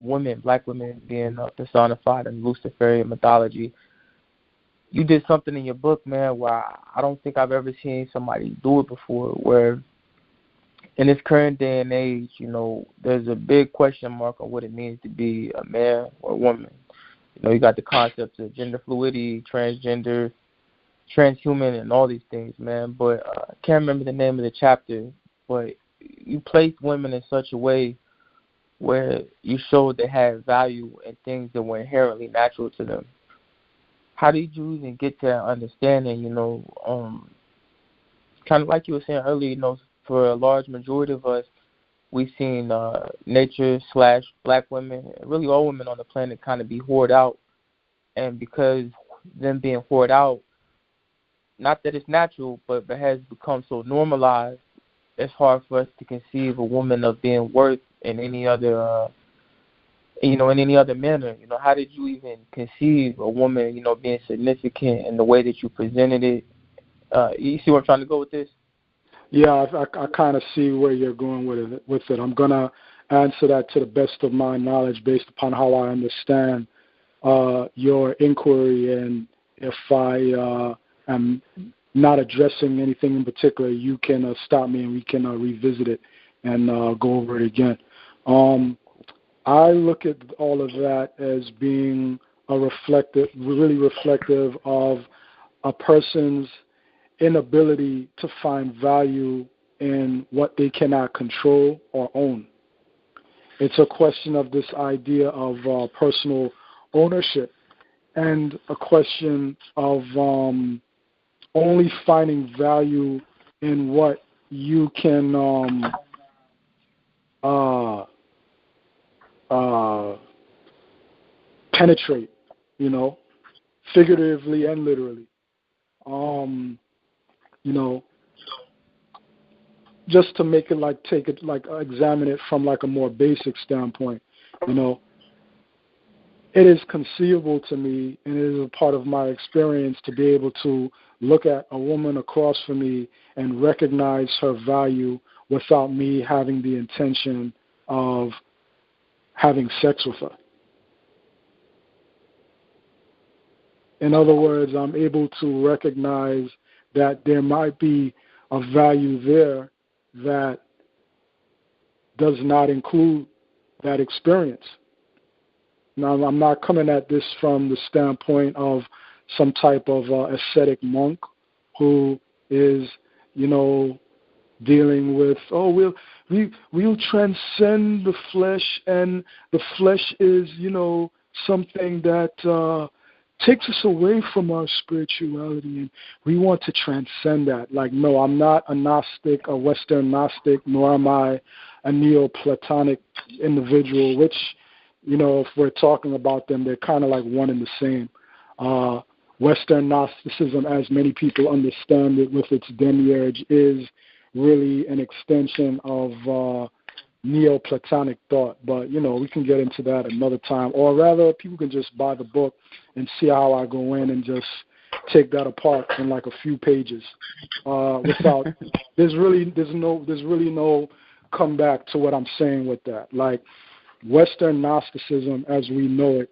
women, black women, being personified in Luciferian mythology. You did something in your book, man, where I don't think I've ever seen somebody do it before, where in this current day and age, you know, there's a big question mark on what it means to be a man or a woman. You know, you got the concepts of gender fluidity, transgender, transhuman, and all these things, man. But I can't remember the name of the chapter, but you placed women in such a way where you showed they had value and things that were inherently natural to them. How did you even get to that understanding, you know, kind of like you were saying earlier, you know, for a large majority of us, we've seen nature/black women, really all women on the planet, kind of be whored out. And because them being whored out, not that it's natural, but has become so normalized, it's hard for us to conceive a woman of being worth in any other, in any other manner. You know, how did you even conceive a woman, you know, being significant in the way that you presented it? You see where I'm trying to go with this? Yeah, I kind of see where you're going with it. I'm going to answer that to the best of my knowledge based upon how I understand your inquiry. And if I am not addressing anything in particular, you can stop me and we can revisit it and go over it again. I look at all of that as being really reflective of a person's inability to find value in what they cannot control or own. It's a question of this idea of personal ownership and a question of only finding value in what you can penetrate, you know, figuratively and literally. You know, just to make it examine it from like a more basic standpoint, you know, it is conceivable to me, and it is a part of my experience to be able to look at a woman across from me and recognize her value without me having the intention of having sex with her. In other words, I'm able to recognize that there might be a value there that does not include that experience. Now, I'm not coming at this from the standpoint of some type of ascetic monk who is, you know, dealing with, we'll transcend the flesh, and the flesh is, you know, something that takes us away from our spirituality, and we want to transcend that. Like, no, I'm not a Gnostic, a Western Gnostic, nor am I a Neoplatonic individual, which, you know, if we're talking about them, they're kind of like one and the same. Western Gnosticism, as many people understand it with its demiurge, is really an extension of Neoplatonic thought. But, you know, we can get into that another time. Or rather, people can just buy the book and see how I go in and just take that apart in like a few pages. Without there's really no comeback to what I'm saying with that. Like, Western Gnosticism, as we know it,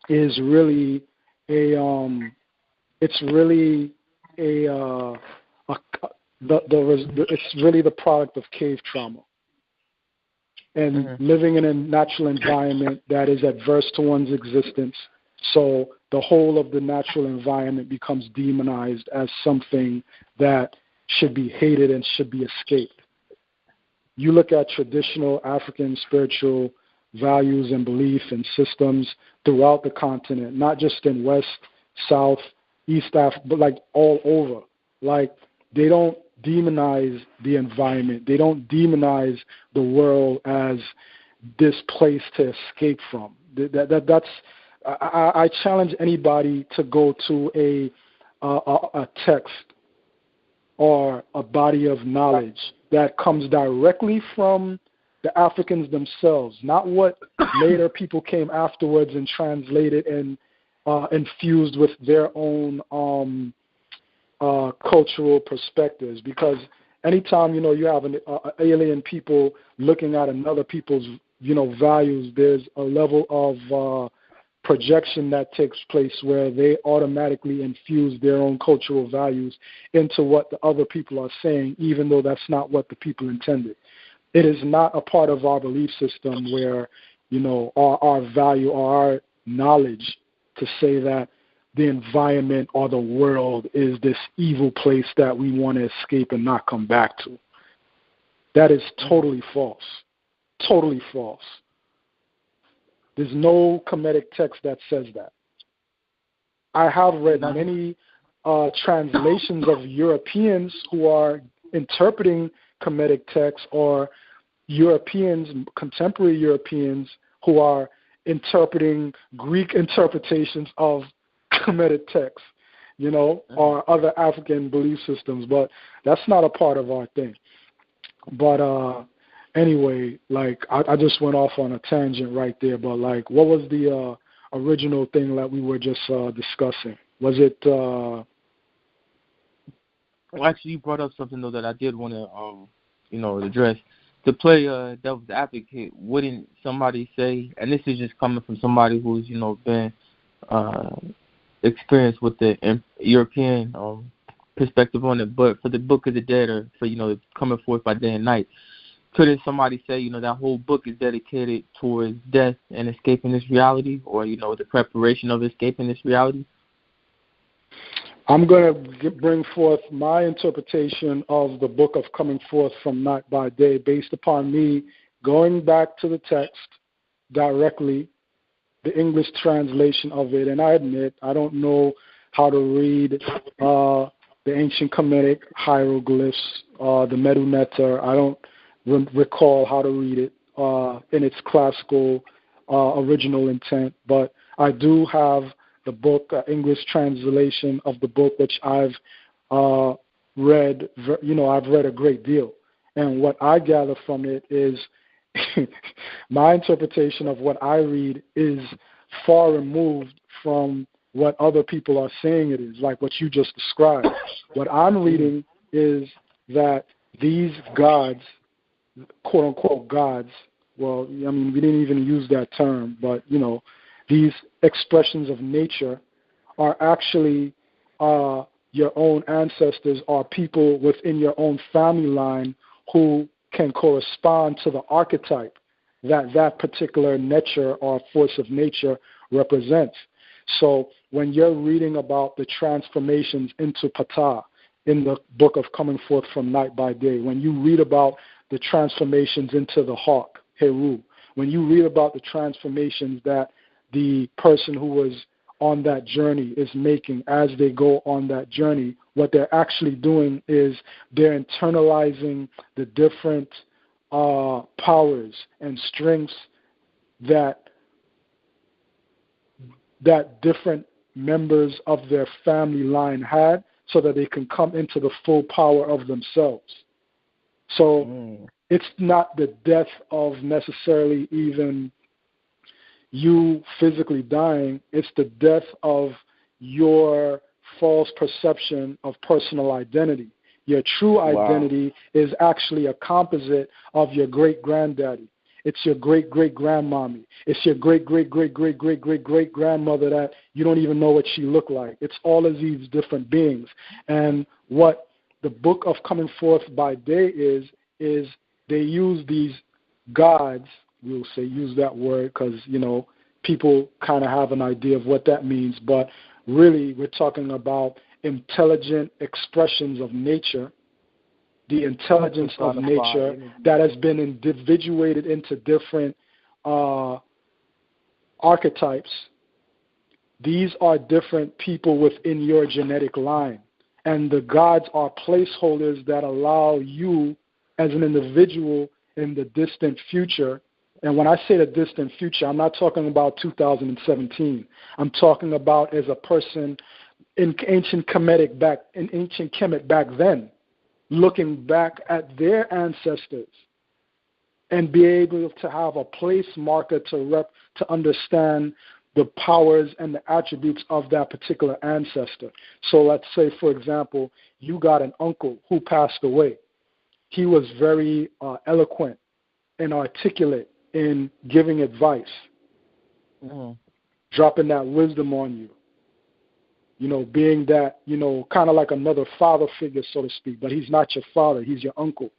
is really it's really the product of cave trauma and living in a natural environment that is adverse to one's existence. So the whole of the natural environment becomes demonized as something that should be hated and should be escaped. You look at traditional African spiritual values and beliefs and systems throughout the continent, not just in West, South, East Africa, but like all over. Like, they don't demonize the environment. They don't demonize the world as this place to escape from. That's I challenge anybody to go to a text or a body of knowledge that comes directly from the Africans themselves, not what later people came afterwards and translated and infused with their own cultural perspectives. Because anytime, you know, you have an alien people looking at another people's values, there's a level of projection that takes place where they automatically infuse their own cultural values into what the other people are saying, even though that's not what the people intended. It is not a part of our belief system where, our value or our knowledge to say that the environment or the world is this evil place that we want to escape and not come back to. That is totally false. Totally false. There's no Kemetic text that says that. I have read many translations of Europeans who are interpreting Kemetic texts, or Europeans, contemporary Europeans, who are interpreting Greek interpretations of Kemetic texts, or other African belief systems, but that's not a part of our thing. But anyway, I just went off on a tangent right there, but what was the original thing that we were just discussing? Was it Well, actually, you brought up something though that I did want to address. To play devil's advocate, wouldn't somebody say, and this is just coming from somebody who's been experienced with the European perspective on it, but for the Book of the Dead, or for coming forth by day and night, couldn't somebody say that whole book is dedicated towards death and escaping this reality, or the preparation of escaping this reality? I'm going to bring forth my interpretation of the book of coming forth from night by day based upon me going back to the text directly, the English translation of it. And I admit I don't know how to read the ancient Kemetic hieroglyphs, the Medu Neter. I don't recall how to read it in its classical original intent, but I do have the book, English translation of the book, which I've read. I've read a great deal, and what I gather from it is my interpretation of what I read is far removed from what other people are saying it is, like what you just described. What I'm reading is that these gods, quote unquote gods, well, I mean, we didn't even use that term, but these expressions of nature are actually your own ancestors, or people within your own family line who can correspond to the archetype that particular nature or force of nature represents. So when you're reading about the transformations into Ptah in the book of Coming Forth from Night by Day, when you read about the transformations into the hawk, Heru, when you read about the transformations that the person who was on that journey is making as they go on that journey, what they're actually doing is they're internalizing the different powers and strengths that different members of their family line had, so that they can come into the full power of themselves. So it's not the death of necessarily even you physically dying, it's the death of your false perception of personal identity. Your true identity is actually a composite of your great-granddaddy. It's your great-great-grandmommy. It's your great-great-great-great-great-great-grandmother that you don't even know what she looked like. It's all of these different beings. And what the book of Coming Forth by Day is they use these gods, we'll say use that word because, people kind of have an idea of what that means, but really we're talking about intelligent expressions of nature, the intelligence of nature that has been individuated into different archetypes. These are different people within your genetic line, and the gods are placeholders that allow you as an individual in the distant future. And when I say the distant future, I'm not talking about 2017. I'm talking about as a person in ancient Kemet back then, looking back at their ancestors and be able to have a place marker to understand the powers and the attributes of that particular ancestor. So let's say, for example, you got an uncle who passed away. He was very eloquent and articulate in giving advice, dropping that wisdom on you. You know, being that, you know, kind of like another father figure, so to speak, but he's not your father, he's your uncle,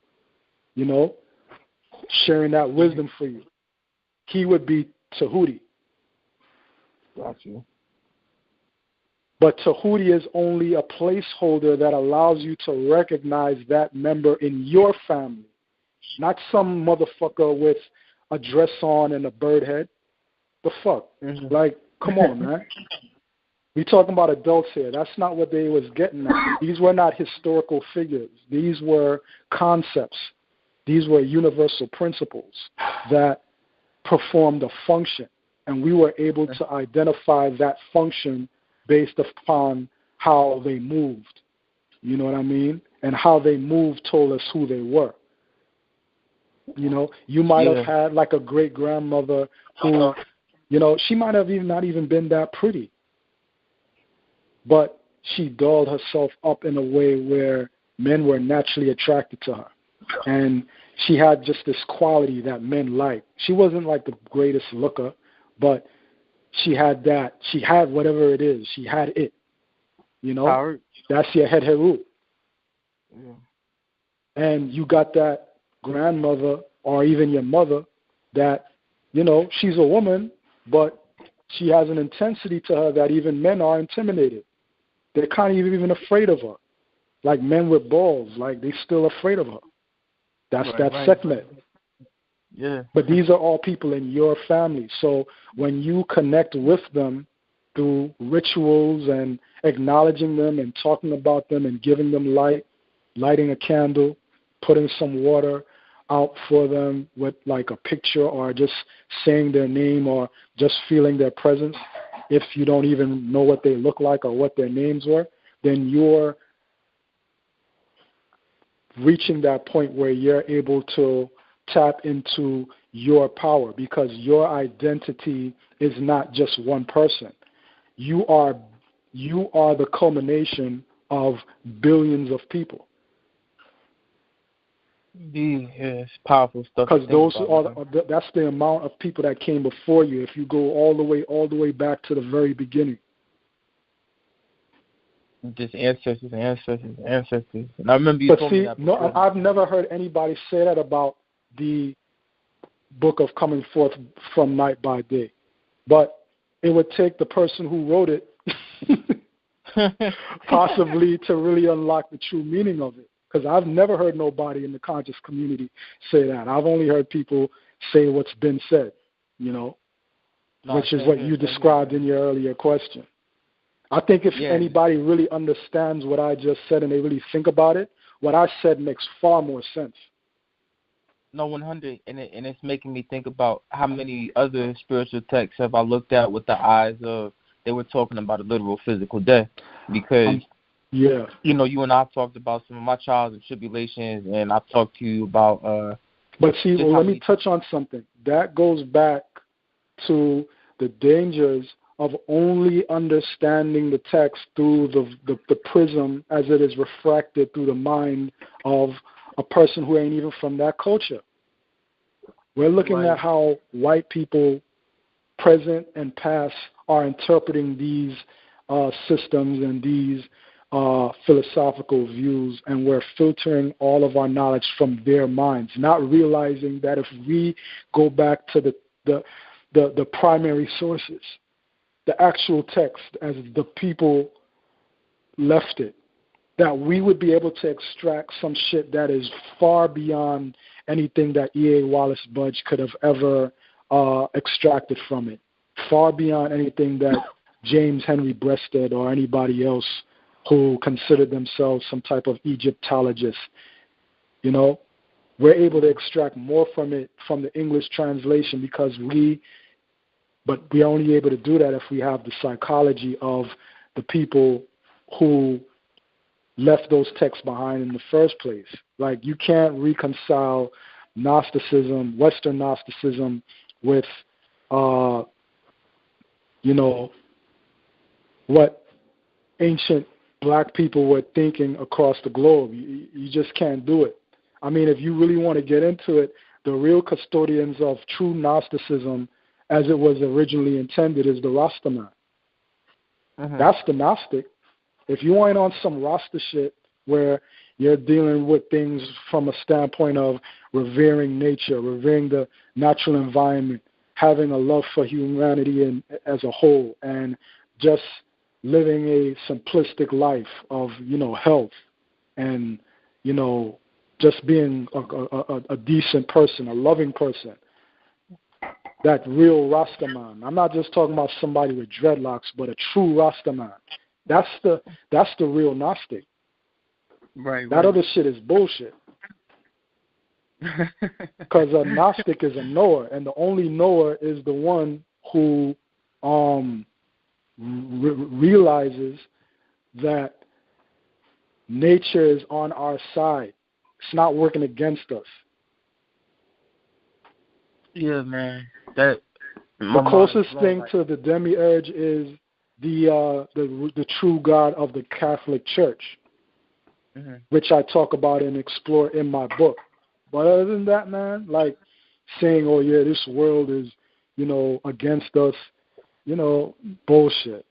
you know, sharing that wisdom for you. He would be Tahuti. Got you. But Tahuti is only a placeholder that allows you to recognize that member in your family, not some motherfucker with a dress on and a bird head. The fuck? Like, come on, man. We talking about adults here. That's not what they was getting at. These were not historical figures. These were concepts. These were universal principles that performed a function. And we were able to identify that function based upon how they moved. You know what I mean? And how they moved told us who they were. You know, you might have had like a great-grandmother who, you know, she might have not even been that pretty. But she dolled herself up in a way where men were naturally attracted to her. And she had just this quality that men liked. She wasn't like the greatest looker, but she had that. She had whatever it is. She had it. You know? Power. That's your head heru. Yeah. And you got that grandmother or even your mother that, you know, she's a woman, but she has an intensity to her that even men are intimidated. They're kind of even afraid of her. Like men with balls, like they're still afraid of her. That's Sekhmet. Yeah. But these are all people in your family. So when you connect with them through rituals and acknowledging them and talking about them and giving them light, lighting a candle, putting some water out for them with like a picture or just saying their name or just feeling their presence, if you don't even know what they look like or what their names were, then you're reaching that point where you're able to tap into your power, because your identity is not just one person. You are the culmination of billions of people. It's powerful stuff. Because that's the amount of people that came before you. If you go all the way back to the very beginning. Just ancestors. And I remember you told me that before. No, I've never heard anybody say that about the book of coming forth from night by day. But it would take the person who wrote it possibly to really unlock the true meaning of it. Because I've never heard nobody in the conscious community say that. I've only heard people say what's been said, you know, which is what you described in your earlier question. I think if anybody really understands what I just said and they really think about it, what I said makes far more sense. No, 100, and it's making me think about how many other spiritual texts have I looked at with the eyes of they were talking about a literal physical death, because you know, you and I talked about some of my trials and tribulations, and I've talked to you about. But see, let me touch on something that goes back to the dangers of only understanding the text through the prism as it is refracted through the mind of a person who ain't even from that culture. We're looking at how white people, present and past, are interpreting these systems and these philosophical views, and we're filtering all of our knowledge from their minds, not realizing that if we go back to the primary sources, the actual text as the people left it, that we would be able to extract some shit that is far beyond anything that E.A. Wallace Budge could have ever extracted from it, far beyond anything that James Henry Breasted or anybody else who considered themselves some type of Egyptologist. You know, we're able to extract more from it from the English translation because but we're only able to do that if we have the psychology of the people who left those texts behind in the first place. Like, you can't reconcile Gnosticism, Western Gnosticism, with, you know, what ancient black people were thinking across the globe. You just can't do it. I mean, if you really want to get into it, the real custodians of true Gnosticism as it was originally intended is the Rastaman. That's the Gnostic. If you ain't on some Rasta shit where you're dealing with things from a standpoint of revering nature, revering the natural environment, having a love for humanity as a whole, and just living a simplistic life of, health and, just being a decent person, a loving person. That real Rastaman. I'm not just talking about somebody with dreadlocks, but a true Rastaman. That's the real Gnostic. Right. That other shit is bullshit. Because a Gnostic is a knower, and the only knower is the one who realizes that nature is on our side. It's not working against us. Yeah, man. The closest thing to the demiurge is the true God of the Catholic Church, which I talk about and explore in my book. But other than that, man, like saying, "Oh yeah, this world is, against us," bullshit.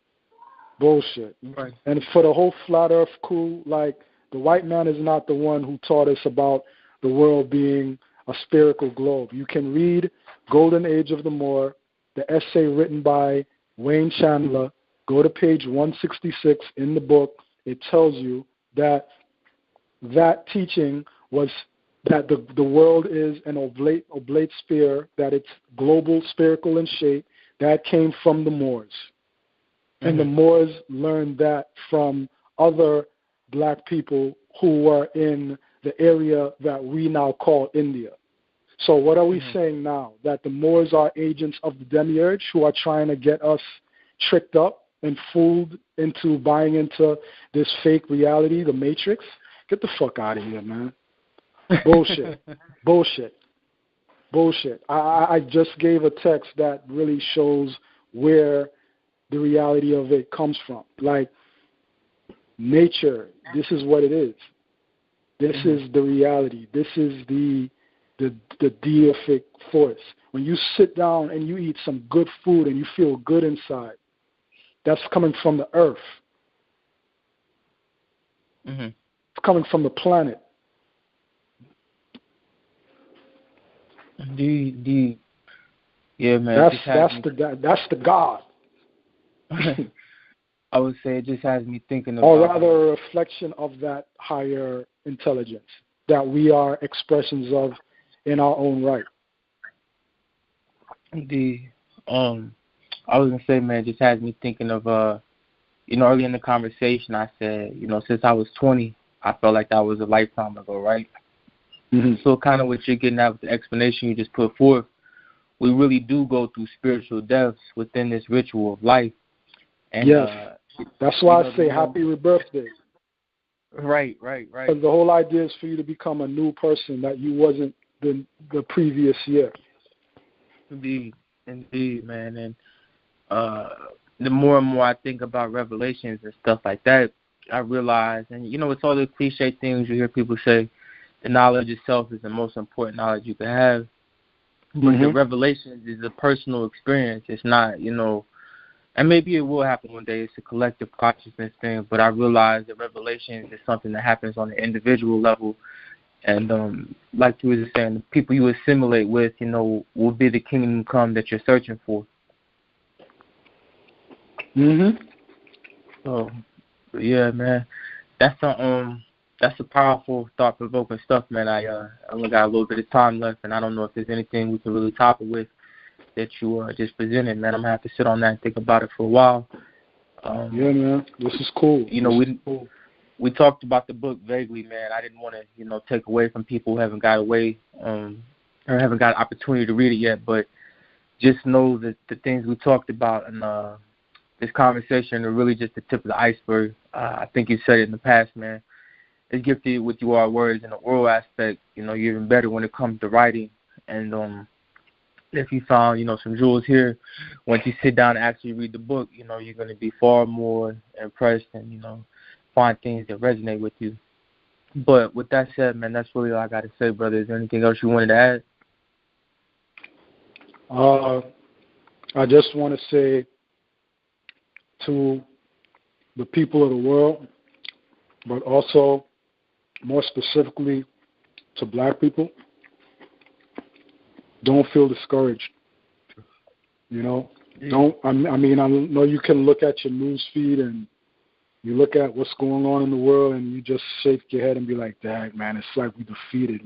Right. And for the whole flat Earth crew, like the white man is not the one who taught us about the world being a spherical globe. You can read Golden Age of the Moor, the essay written by Wayne Chandler. Go to page 166 in the book. It tells you that teaching was that the world is an oblate sphere, that it's global, spherical in shape. That came from the Moors. And the Moors learned that from other black people who were in the area that we now call India. So what are we saying now? That the Moors are agents of the demiurge who are trying to get us tricked up and fooled into buying into this fake reality, the Matrix? Get the fuck out of here, man. Bullshit. Bullshit. I just gave a text that really shows where the reality of it comes from. Like, nature, this is what it is. This is the reality. This is the deific force. When you sit down and you eat some good food and you feel good inside, that's coming from the earth. It's coming from the planet. Yeah, man. That's the God. I would say it just has me thinking about... Or rather a reflection of that higher intelligence that we are expressions of in our own right. Indeed. I was going to say, man, it just has me thinking of, early in the conversation I said, since I was 20, I felt like that was a lifetime ago, right? So kind of what you're getting at with the explanation you just put forth, we really do go through spiritual deaths within this ritual of life. And, yes. That's why I say happy rebirthday. Right. Because the whole idea is for you to become a new person that you wasn't the previous year. Indeed, man. And the more and more I think about revelations and stuff like that, I realize, and it's all the cliche things you hear people say, the knowledge itself is the most important knowledge you can have. But the revelations is a personal experience. It's not, and maybe it will happen one day. It's a collective consciousness thing. But I realize that revelations is something that happens on the individual level. And like you were saying, the people you assimilate with, will be the kingdom come that you're searching for. So, yeah, man, that's a powerful, thought-provoking stuff, man. I only got a little bit of time left, and I don't know if there's anything we can really top it with that you just presented, man. I'm going to have to sit on that and think about it for a while. Yeah, man, this is cool. We talked about the book vaguely, man. I didn't want to, take away from people who haven't got away or haven't got an opportunity to read it yet, but just know that the things we talked about in this conversation are really just the tip of the iceberg. I think you said it in the past, man. It's gifted with you all words in the oral aspect. You're even better when it comes to writing. And if you found, some jewels here, once you sit down and actually read the book, you're going to be far more impressed and, find things that resonate with you. But with that said, man, that's really all I got to say, brother. Is there anything else you wanted to add? I just want to say to the people of the world, but also more specifically to black people, don't feel discouraged. You know, I know you can look at your news feed and you look at what's going on in the world and you just shake your head and be like, dang, man, it's like we defeated.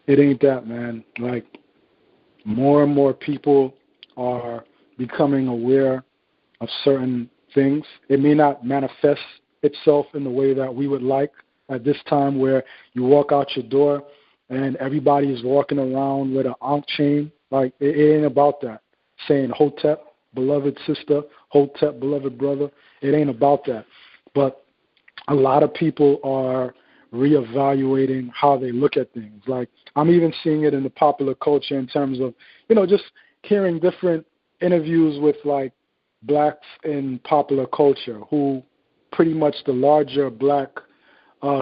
It ain't that, man. Like, more and more people are becoming aware of certain things. It may not manifest itself in the way that we would like at this time, where you walk out your door and everybody is walking around with an ankh chain. Like, it ain't about that. Saying Hotep, beloved sister, Hotep, beloved brother. It ain't about that. But a lot of people are reevaluating how they look at things. Like, I'm even seeing it in the popular culture in terms of, just hearing different interviews with, like, blacks in popular culture who pretty much the larger black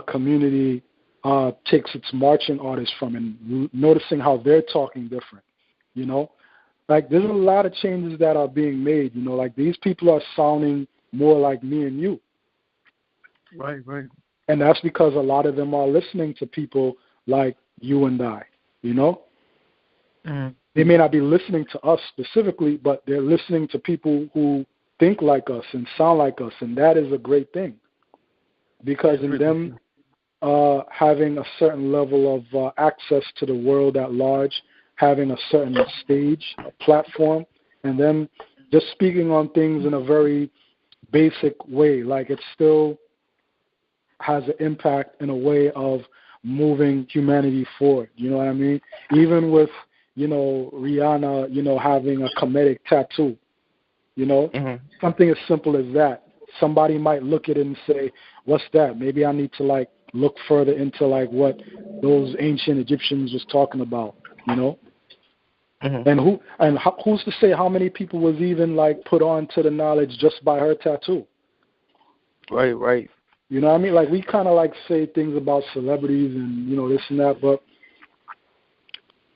community takes its marching orders from, and noticing how they're talking different, Like, there's a lot of changes that are being made, like these people are sounding more like me and you. Right. And that's because a lot of them are listening to people like you and I, Mm-hmm. They may not be listening to us specifically, but they're listening to people who think like us and sound like us, and that is a great thing. Because in them having a certain level of access to the world at large, having a certain stage, a platform, and then just speaking on things in a very basic way, like it still has an impact in a way of moving humanity forward. You know what I mean? Even with, Rihanna, having a comedic tattoo, something as simple as that. Somebody might look at it and say, what's that? Maybe I need to, like, look further into, like, what those ancient Egyptians was talking about, And who's to say how many people was even, like, put on to the knowledge just by her tattoo? Right. You know what I mean? Like, we kind of, like, say things about celebrities and, this and that, but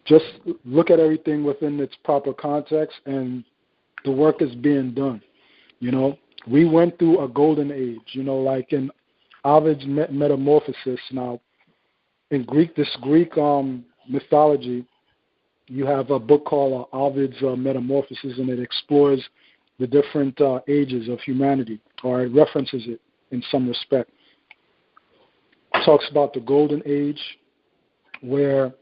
just look at everything within its proper context, and the work is being done, We went through a golden age, like in Ovid's Metamorphosis. Now, in Greek mythology, you have a book called Ovid's Metamorphosis, and it explores the different ages of humanity, or it references it in some respect. It talks about the golden age, where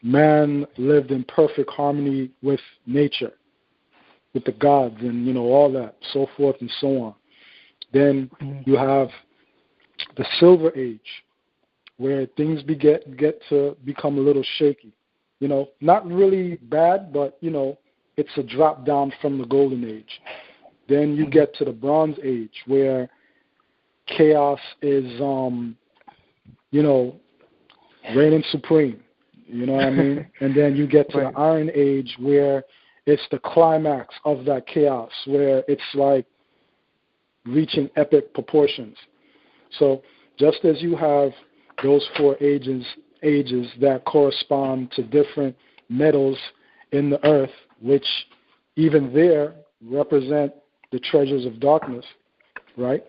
man lived in perfect harmony with nature, with the gods, and all that, so forth and so on. Then you have the Silver Age, where things get to become a little shaky. Not really bad, but it's a drop down from the Golden Age. Then you get to the Bronze Age, where chaos is reigning supreme. You know what I mean? And then you get to the Iron Age, where it's the climax of that chaos, where it's like reaching epic proportions. So just as you have those four ages that correspond to different metals in the earth, which even there represent the treasures of darkness, right?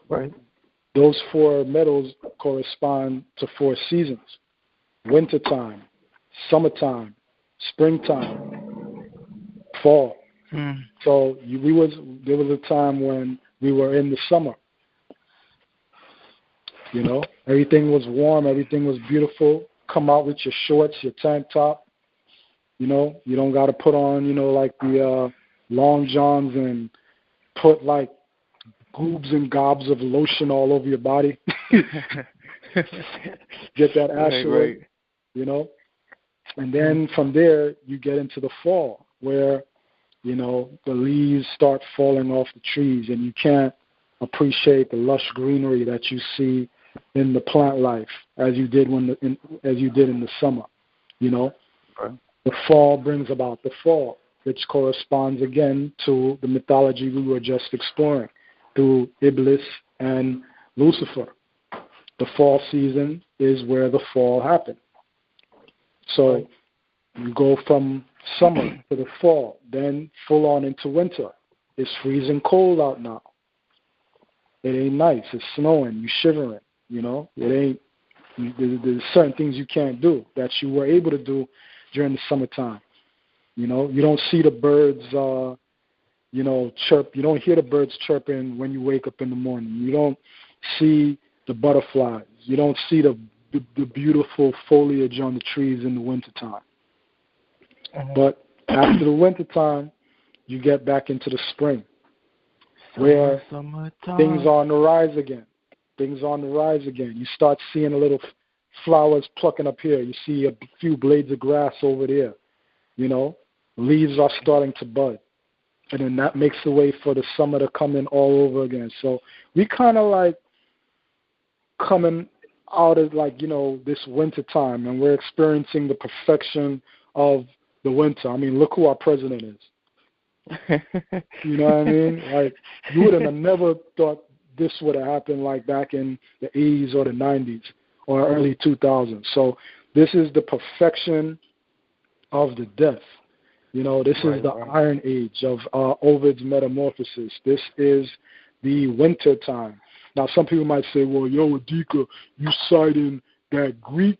Right. Those four metals correspond to four seasons: wintertime, summertime, springtime, fall. So there was a time when we were in the summer. Everything was warm, everything was beautiful. Come out with your shorts, your tank top. You don't got to put on, like the long johns and put like goobs and gobs of lotion all over your body. Get that ash away, And then from there, you get into the fall, where, the leaves start falling off the trees, and you can't appreciate the lush greenery that you see in the plant life as you did in the summer. The fall brings about the fall, which corresponds again to the mythology we were just exploring through Iblis and Lucifer. The fall season is where the fall happened. So You go from summer to the fall, then full on into winter. It's freezing cold out now. It ain't nice. It's snowing. You shivering. You know, it ain't. There's certain things you can't do that you were able to do during the summertime. You know, you don't see the birds, chirp. You don't hear the birds chirping when you wake up in the morning. You don't see the butterflies. You don't see the beautiful foliage on the trees in the wintertime. But after the wintertime, you get back into the spring, where things are on the rise again. Things are on the rise again. You start seeing a little flowers plucking up here. You see a few blades of grass over there. You know, leaves are starting to bud. And then that makes the way for the summer to come in all over again. So we kind of like coming out of this winter time, and we're experiencing the perfection of the winter. I mean, look who our president is. You know what I mean? Like, you would have never thought this would have happened like back in the 80s or the 90s or early 2000s. So this is the perfection of the death. You know, this is the Iron Age of Ovid's Metamorphosis. This is the winter time. Now, some people might say, well, yo, Adika, you citing that Greek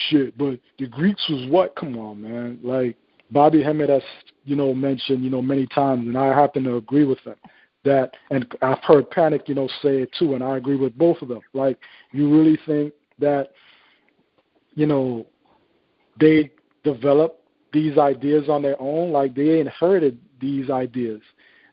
shit, but the Greeks was what? Come on, man. Like, Bobby Hemmett has, mentioned, many times, and I happen to agree with him. That, and I've heard Panic, say it too, and I agree with both of them. Like, you really think that, they developed these ideas on their own? Like, they inherited these ideas.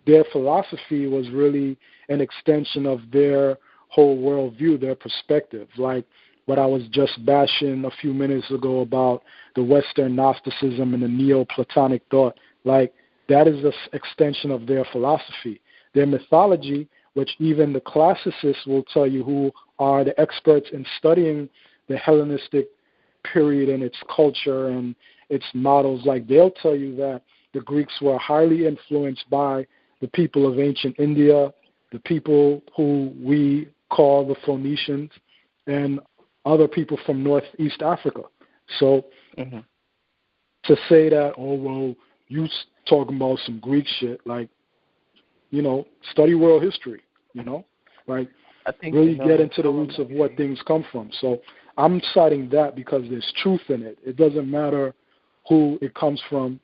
Their philosophy was really an extension of their whole worldview, their perspective. Like what I was just bashing a few minutes ago about the Western Gnosticism and the Neoplatonic thought. Like, that is an extension of their philosophy. Their mythology, which even the classicists will tell you, who are the experts in studying the Hellenistic period and its culture and its models, like, they'll tell you that the Greeks were highly influenced by the people of ancient India, the people who we call the Phoenicians, and other people from Northeast Africa. So to say that, oh, well, you talking about some Greek shit, like, study world history, like, I think really get into the roots of what things come from. So I'm citing that because there's truth in it. It doesn't matter who it comes from,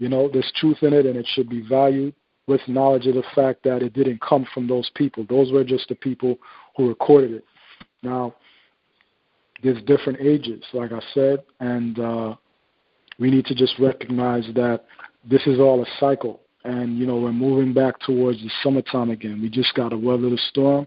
there's truth in it, and it should be valued with knowledge of the fact that it didn't come from those people. Those were just the people who recorded it. Now, there's different ages, like I said, and we need to just recognize that this is all a cycle. And, we're moving back towards the summertime again. We just got to weather the storm,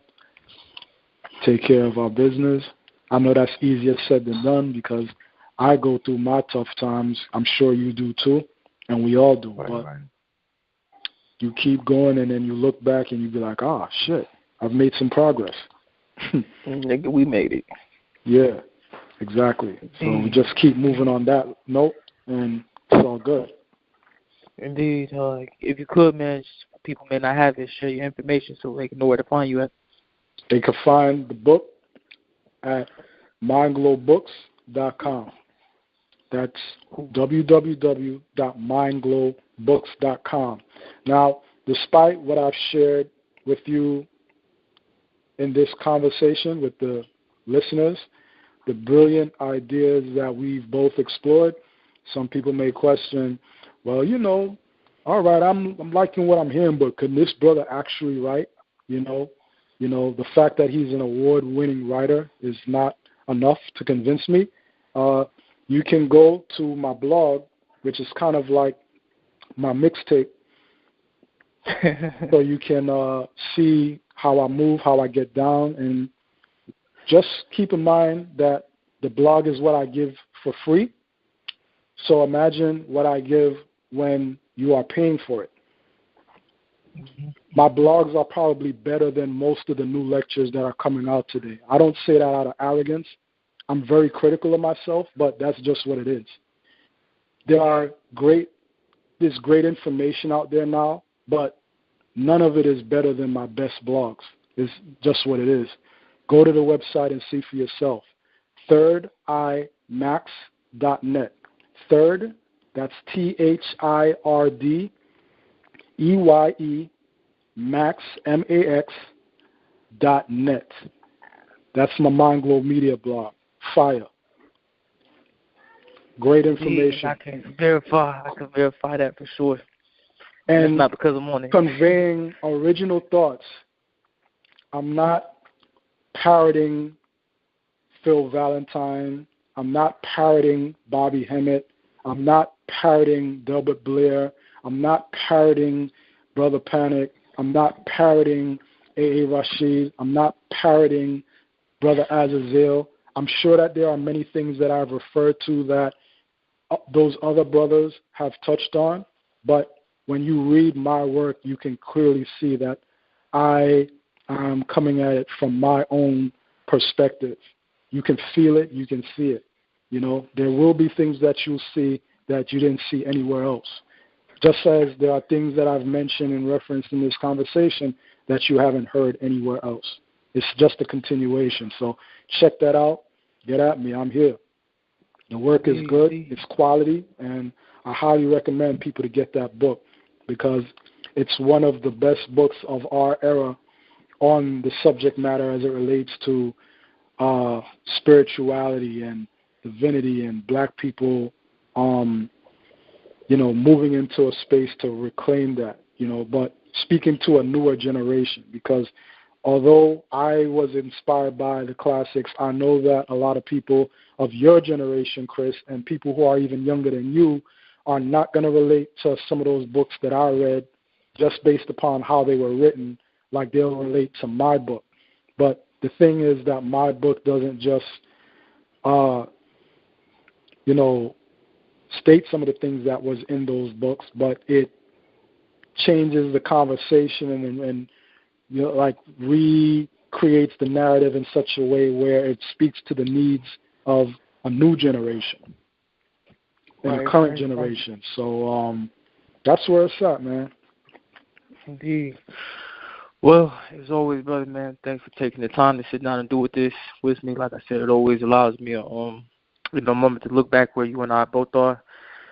take care of our business. I know that's easier said than done because I go through my tough times. I'm sure you do too, and we all do. But you keep going, and then you look back and you be like, oh, shit, I've made some progress. Nigga, we made it. Yeah, exactly. So we just keep moving on that note, and it's all good. Indeed. If you could, man, people may not have it, share your information so they can know where to find you at. They can find the book at mindglowbooks.com. That's www.mindglowbooks.com. Now, despite what I've shared with you in this conversation with the listeners, the brilliant ideas that we've both explored, some people may question, well, all right, I'm liking what I'm hearing, but can this brother actually write? The fact that he's an award-winning writer is not enough to convince me. You can go to my blog, which is kind of like my mixtape, so you can see how I move, how I get down, and just keep in mind that the blog is what I give for free. So imagine what I give when you are paying for it. My blogs are probably better than most of the new lectures that are coming out today. I don't say that out of arrogance. I'm very critical of myself, but that's just what it is. There's great information out there now, but none of it is better than my best blogs. It's just what it is. Go to the website and see for yourself. thirdimax.net. That's THIRDEYE, Max, MAX.net. That's my Mind Glow Media blog. Fire. Great information. I can verify that for sure. And it's not because I'm on it. Conveying original thoughts. I'm not parroting Phil Valentine. I'm not parroting Bobby Hemmett. I'm not parroting Delbert Blair. I'm not parroting Brother Panic. I'm not parroting A.A. Rashid. I'm not parroting Brother Azazel. I'm sure that there are many things that I've referred to that those other brothers have touched on, but when you read my work, you can clearly see that I am coming at it from my own perspective. You can feel it, you can see it. You know, there will be things that you'll see that you didn't see anywhere else. Just as there are things that I've mentioned and referenced in this conversation that you haven't heard anywhere else. It's just a continuation. So check that out. Get at me. I'm here. The work is good. It's quality, and I highly recommend people to get that book because it's one of the best books of our era on the subject matter as it relates to spirituality and divinity and black people, moving into a space to reclaim that, but speaking to a newer generation because although I was inspired by the classics, I know that a lot of people of your generation, Chris, and people who are even younger than you are not going to relate to some of those books that I read just based upon how they were written, like they'll relate to my book. But the thing is that my book doesn't just, state some of the things that was in those books, but it changes the conversation and recreates the narrative in such a way where it speaks to the needs of a new generation and a current generation. So that's where it's at, man. Indeed. Well, as always, brother, man, thanks for taking the time to sit down and do this with me. Like I said, it always allows me a moment to look back where you and I both are,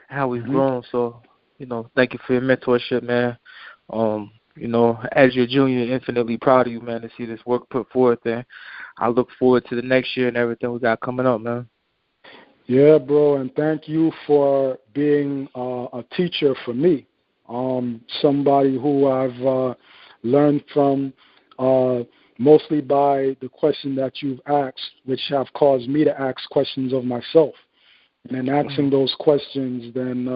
how we've grown. So, thank you for your mentorship, man. As your junior, infinitely proud of you, man, to see this work put forth, and I look forward to the next year and everything we got coming up, man. Yeah, bro, and thank you for being a teacher for me, somebody who I've learned from mostly by the question that you've asked, which have caused me to ask questions of myself. And in asking those questions, then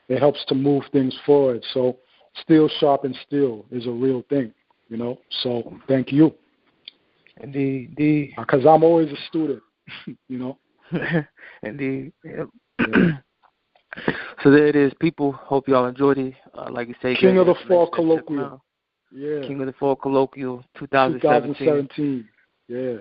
it helps to move things forward. So steel sharpens steel is a real thing, So thank you. Indeed. Because I'm always a student, Indeed. Yep. Yeah. So there it is, people. Hope y'all enjoyed it. Like you say, King of the Fall Colloquial. Yeah. King of the Fall Colloquial 2017. Yeah.